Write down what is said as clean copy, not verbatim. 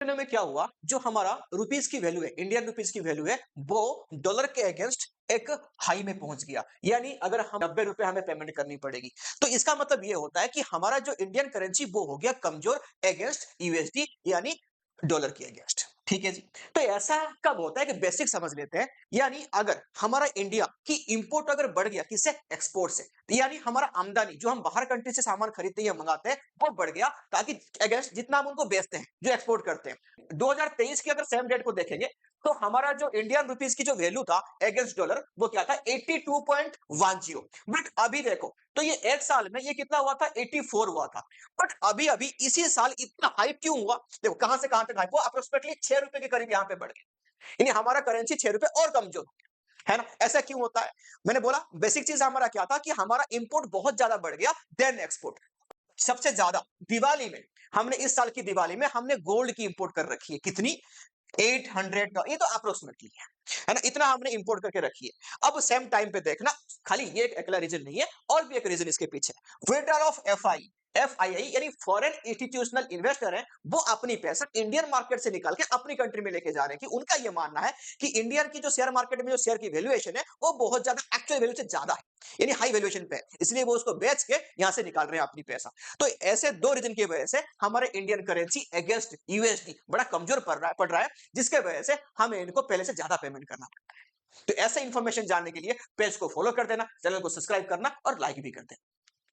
दिनों में क्या हुआ, जो हमारा रुपीस की वैल्यू है, इंडियन रुपीस की वैल्यू है, वो डॉलर के अगेंस्ट एक हाई में पहुंच गया। यानी अगर हम 90 रुपए हमें पेमेंट करनी पड़ेगी, तो इसका मतलब ये होता है कि हमारा जो इंडियन करेंसी वो हो गया कमजोर अगेंस्ट यूएसडी, यानी डॉलर के अगेंस्ट। ठीक है जी। तो ऐसा कब होता है कि बेसिक समझ लेते हैं। यानी अगर हमारा इंडिया की इंपोर्ट अगर बढ़ गया, किससे? एक्सपोर्ट से, यानी हमारा आमदनी जो हम बाहर कंट्री से सामान खरीदते हैं, मंगाते हैं, वो बढ़ गया, ताकि अगेंस्ट जितना हम उनको बेचते हैं, जो एक्सपोर्ट करते हैं। 2023 की अगर सेम डेट को देखेंगे, तो हमारा जो इंडियन रुपीस की जो वैल्यू था अगेंस्ट डॉलर, वो क्या था? 82.10। बट अभी देखो, तो ये एक साल में ये कितना हुआ था? 84 हुआ था। बट अभी अभी इसी साल इतना हाइप क्यों हुआ? देखो कहां से कहां तक हाइप हुआ, अप्रोक्सीमेटली 6 रुपए के करीब यहां पे बढ़ गया, यानी हमारा करेंसी 6 रुपए और कमजोर हो गया, है ना? ऐसा क्यों होता है? मैंने बोला बेसिक चीज हमारा क्या था कि हमारा इंपोर्ट बहुत ज्यादा बढ़ गया देन एक्सपोर्ट। सबसे ज्यादा दिवाली में, हमने इस साल की दिवाली में हमने गोल्ड की इंपोर्ट कर रखी है। कितनी? 800 का, ये तो अप्रोक्सीमेटली है ना, इतना हमने इंपोर्ट करके रखी है। अब सेम टाइम पे देखना, खाली ये एक अकेला रीजन नहीं है, और भी एक रीजन इसके पीछे। विड्रॉल ऑफ एफआईआई यानी फॉरेन इंस्टीट्यूशनल इन्वेस्टर है, वो अपनी पैसा इंडियन मार्केट से निकाल के अपनी कंट्री में लेके जा रहे हैं। कि उनका ये मानना है कि इंडियन की जो शेयर मार्केट में जो शेयर की वैल्यूएशन है, वो बहुत ज्यादा एक्चुअल वैल्यू से ज्यादा है, यानी हाई वैल्यूएशन पे है, इसलिए वो उसको बेच के यहां से निकाल रहे हैं अपनी पैसा। तो ऐसे दो रीजन की वजह से हमारे इंडियन करेंसी अगेंस्ट यूएसडी बड़ा कमजोर पड़ रहा है, जिसके वजह से हमें इनको पहले से ज्यादा पेमेंट करना पड़ता है। तो ऐसे इंफॉर्मेशन जानने के लिए पेज को फॉलो कर देना, चैनल को सब्सक्राइब करना और लाइक भी कर देना।